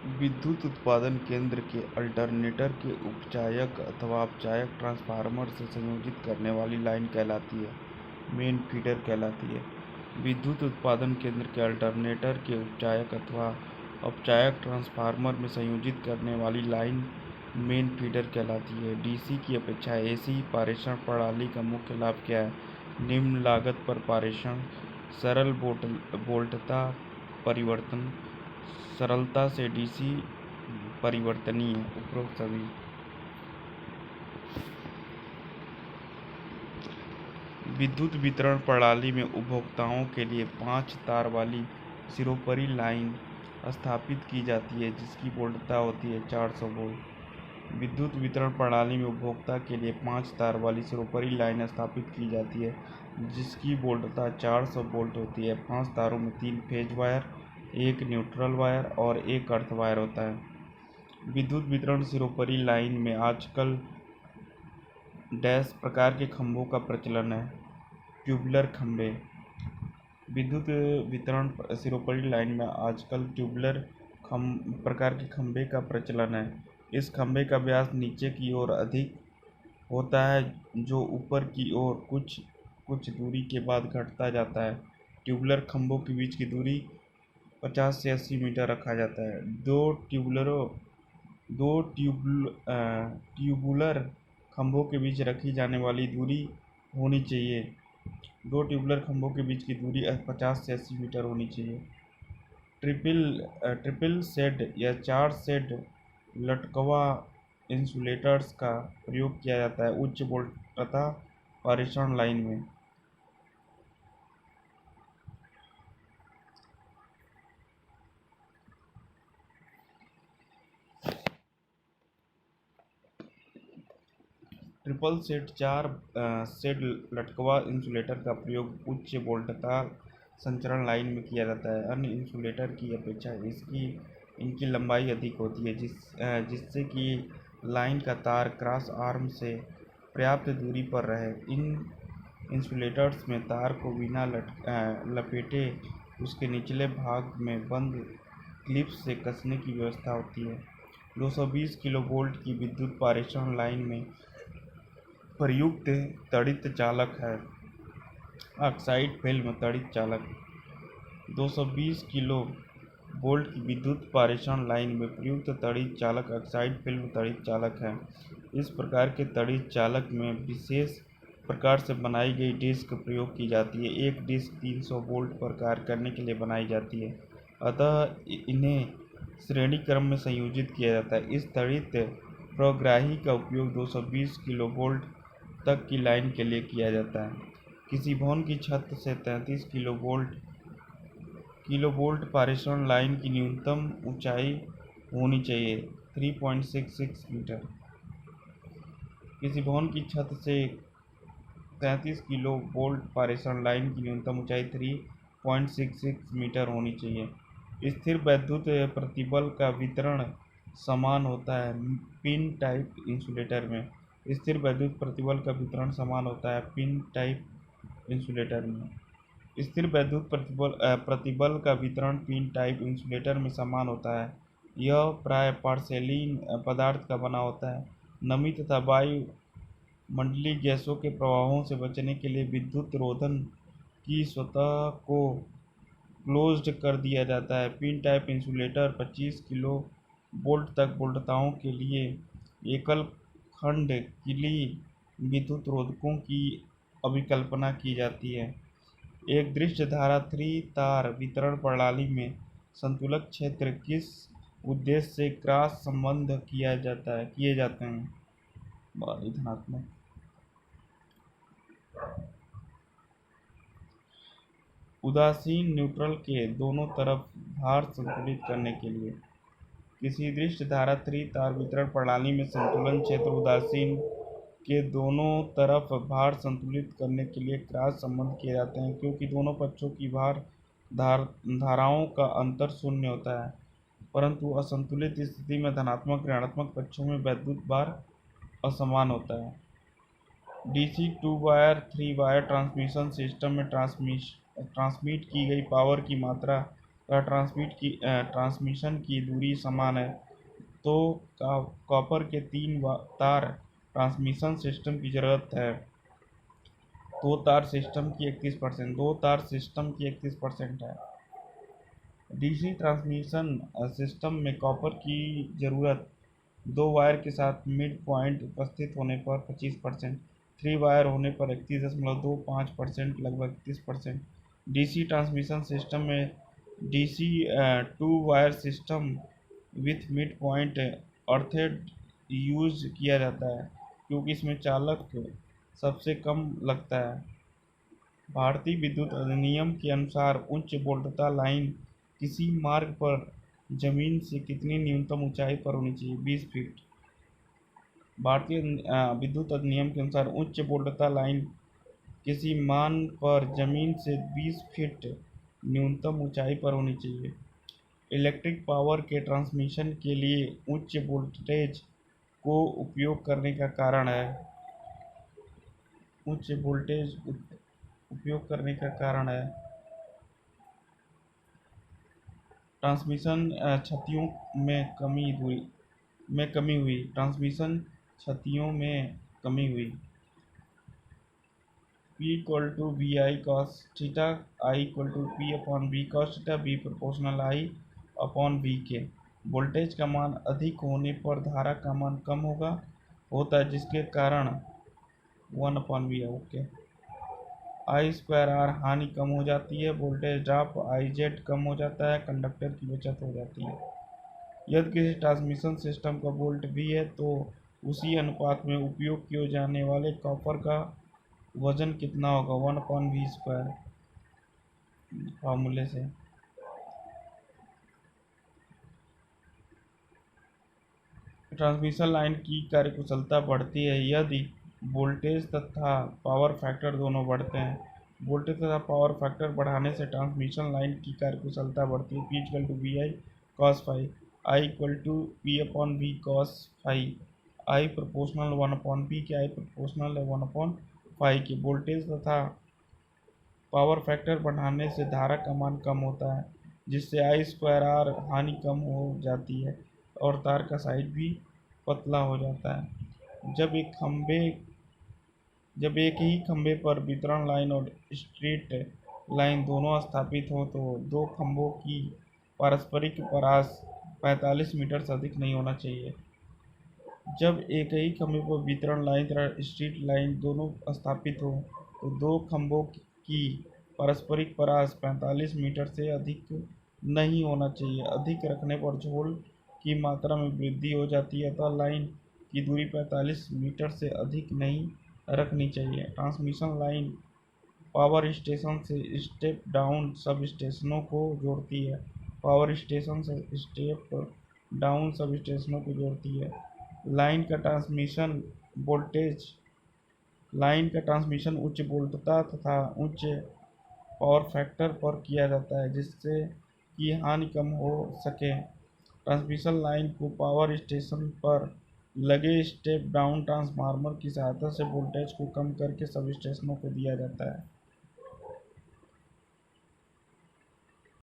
विद्युत उत्पादन केंद्र के अल्टरनेटर के उपचायक अथवा अपचायक ट्रांसफार्मर से संयोजित करने वाली लाइन कहलाती है। मेन फीडर कहलाती है। विद्युत उत्पादन केंद्र के अल्टरनेटर के उपचायक अथवा अपचायक ट्रांसफार्मर में संयोजित करने वाली लाइन मेन फीडर कहलाती है। डीसी की अपेक्षा एसी पारेषण प्रणाली का मुख्य लाभ क्या है? निम्न लागत पर पारेषण, सरल वोल्टता परिवर्तन, सरलता से डीसी परिवर्तनीय। उपरोक्त सभी विद्युत वितरण प्रणाली में उपभोक्ताओं के लिए 5 तार वाली सिरोपरी लाइन स्थापित की जाती है जिसकी वोल्टता होती है 400 वोल्ट। विद्युत वितरण प्रणाली में उपभोक्ता के लिए 5 तार वाली सिरोपरी लाइन स्थापित की जाती है जिसकी वोल्टता 400 वोल्ट होती है। 5 तारों में 3 फेज वायर, 1 न्यूट्रल वायर और 1 अर्थ वायर होता है। विद्युत वितरण सिरोपरी लाइन में आजकल डैश प्रकार के खंभों का प्रचलन है। ट्यूबुलर खंभे। विद्युत वितरण सिरोपरी लाइन में आजकल ट्यूबुलर प्रकार के खंभे का प्रचलन है। इस खंभे का व्यास नीचे की ओर अधिक होता है जो ऊपर की ओर कुछ दूरी के बाद घटता जाता है। ट्यूबुलर खंभों के बीच की दूरी 50 से 80 मीटर रखा जाता है। दो ट्यूबुलर खंभों के बीच रखी जाने वाली दूरी होनी चाहिए। 2 ट्यूबुलर खंभों के बीच की दूरी 50 से 80 मीटर होनी चाहिए। ट्रिपल शेड या 4 शेड लटकवा इंसुलेटर्स का प्रयोग किया जाता है उच्च वोल्टता पारेषण लाइन में। ट्रिपल शेड 4 शेड लटकवा इंसुलेटर का प्रयोग उच्च वोल्टता संचरण लाइन में किया जाता है। अन्य इंसुलेटर की अपेक्षा इनकी लंबाई अधिक होती है जिससे कि लाइन का तार क्रॉस आर्म से पर्याप्त दूरी पर रहे। इन इंसुलेटर्स में तार को बिना लपेटे उसके निचले भाग में बंद क्लिप्स से कसने की व्यवस्था होती है। 220 किलोवोल्ट की विद्युत पारेषण लाइन में प्रयुक्त तड़ित चालक है। ऑक्साइड फिल्म तड़ित चालक। 220 किलो वोल्ट की विद्युत पारेषण लाइन में प्रयुक्त तड़ित चालक ऑक्साइड फिल्म तड़ित चालक है। इस प्रकार के तड़ित चालक में विशेष प्रकार से बनाई गई डिस्क प्रयोग की जाती है। एक डिस्क 300 वोल्ट पर कार्य करने के लिए बनाई जाती है, अतः इन्हें श्रेणी क्रम में संयोजित किया जाता है। इस तड़ित प्रग्राही का उपयोग 220 किलोवोल्ट तक की लाइन के लिए किया जाता है। किसी भवन की छत से 33 किलोवोल्ट पारेषण लाइन की न्यूनतम ऊंचाई होनी चाहिए 3.66 मीटर। किसी भवन की छत से 33 किलोवोल्ट पारेषण लाइन की न्यूनतम ऊंचाई 3.66 मीटर होनी चाहिए। स्थिर वैद्युत प्रतिबल का वितरण समान होता है पिन टाइप इंसुलेटर में। स्थिर वैद्युत प्रतिबल का वितरण समान होता है पिन टाइप इंसुलेटर में। स्थिर वैद्युत प्रतिबल का वितरण पिन टाइप इंसुलेटर में समान होता है। यह प्राय पोर्सेलिन पदार्थ का बना होता है। नमी तथा वायु मंडलीय गैसों के प्रवाहों से बचने के लिए विद्युत रोधन की सतह को क्लोज्ड कर दिया जाता है। Pin type insulator 25 kilo volt तक वोल्टताओं के लिए एकल खंड किली विद्युत रोधकों की अभिकल्पना की जाती है। एक दृश्य धारा 3 तार वितरण प्रणाली में संतुलक क्षेत्र किस उद्देश्य से क्रॉस संबंध किए जाते हैं? बाहरी धनात्मक उदासीन न्यूट्रल के दोनों तरफ भार संतुलित करने के लिए। किसी दृश्य धारा 3 तार वितरण प्रणाली में संतुलन क्षेत्र उदासीन के दोनों तरफ भार संतुलित करने के लिए क्रॉस संबंध किए जाते हैं क्योंकि दोनों पक्षों की धाराओं का अंतर शून्य होता है, परंतु असंतुलित स्थिति में धनात्मक ऋणात्मक पक्षों में वैद्युत भार असमान होता है। DC 2 wire 3 wire transmission system में ट्रांसमिट की गई पावर की मात्रा ट्रांसमिशन की दूरी समान है तो कॉपर के 3 तार ट्रांसमिशन सिस्टम की ज़रूरत है। दो तार सिस्टम की 31% है। डीसी ट्रांसमिशन सिस्टम में कॉपर की ज़रूरत 2 वायर के साथ मिड पॉइंट उपस्थित होने पर 25%, 3 वायर होने पर 31.25%, लगभग 30%। डीसी ट्रांसमिशन सिस्टम में DC 2 wire system with mid point earthed use किया जाता है क्योंकि इसमें चालक सबसे कम लगता है। भारतीय विद्युत अधिनियम के अनुसार उच्च वोल्टता लाइन किसी मार्ग पर जमीन से कितनी न्यूनतम ऊंचाई पर होनी चाहिए? 20 फीट। भारतीय विद्युत अधिनियम के अनुसार उच्च वोल्टता लाइन किसी मान पर जमीन से 20 फीट न्यूनतम ऊंचाई पर होनी चाहिए। इलेक्ट्रिक पावर के ट्रांसमिशन के लिए उच्च वोल्टेज को उपयोग करने का कारण है। उच्च वोल्टेज उपयोग करने का कारण है ट्रांसमिशन क्षतियों में कमी हुई। ट्रांसमिशन क्षतियों में कमी हुई। P equal to B I cos theta, I equal to P upon B cos theta, B proportional I upon B के। वोल्टेज का मान अधिक होने पर धारा का मान कम होता है जिसके कारण 1/v है। ओके। I²R हानि कम हो जाती है। वोल्टेज ड्रॉप IZ कम हो जाता है। कंडक्टर की बचत हो जाती है। यदि किसी ट्रांसमिशन सिस्टम का वोल्ट V है तो उसी अनुपात में उपयोग किए जाने वाले कॉपर का वजन कितना होगा? 1/v²। फॉर्मूले से ट्रांसमिशन लाइन की कार्यकुशलता बढ़ती है यदि वोल्टेज तथा पावर फैक्टर दोनों बढ़ते हैं। वोल्टेज तथा पावर फैक्टर बढ़ाने से ट्रांसमिशन लाइन की कार्यकुशलता बढ़ती है। P equal to V I cos phi, I equal to P upon V cos phi. I proportional 1/p के, आई प्रोपोर्शनल है 1/5 के। वोल्टेज तथा पावर फैक्टर बढ़ाने से धारा का मान कम होता है जिससे I²R हानि कम हो जाती है और तार का साइड भी पतला हो जाता है। जब एक ही खंभे पर वितरण लाइन और स्ट्रीट लाइन दोनों स्थापित हो तो दो खंभों की पारस्परिक परास 45 मीटर से अधिक नहीं होना चाहिए। जब एक ही खंभे पर वितरण लाइन तथा स्ट्रीट लाइन दोनों स्थापित हो तो दो खंभों की पारस्परिक परास 45 मीटर से अधिक नहीं होना चाहिए। अधिक रखने पर झोल की मात्रा में वृद्धि हो जाती है अतः लाइन की दूरी 45 मीटर से अधिक नहीं रखनी चाहिए। ट्रांसमिशन लाइन पावर स्टेशन से स्टेप डाउन सब स्टेशनों को जोड़ती है। पावर स्टेशन से स्टेप डाउन सब स्टेशनों को जोड़ती है। लाइन का ट्रांसमिशन उच्च वोल्टता तथा उच्च पावर फैक्टर पर किया जाता है जिससे कि हानि कम हो सके। ट्रांसमिशन लाइन को पावर स्टेशन पर लगे स्टेप डाउन ट्रांसफार्मर की सहायता से वोल्टेज को कम करके सब स्टेशनों को दिया जाता है।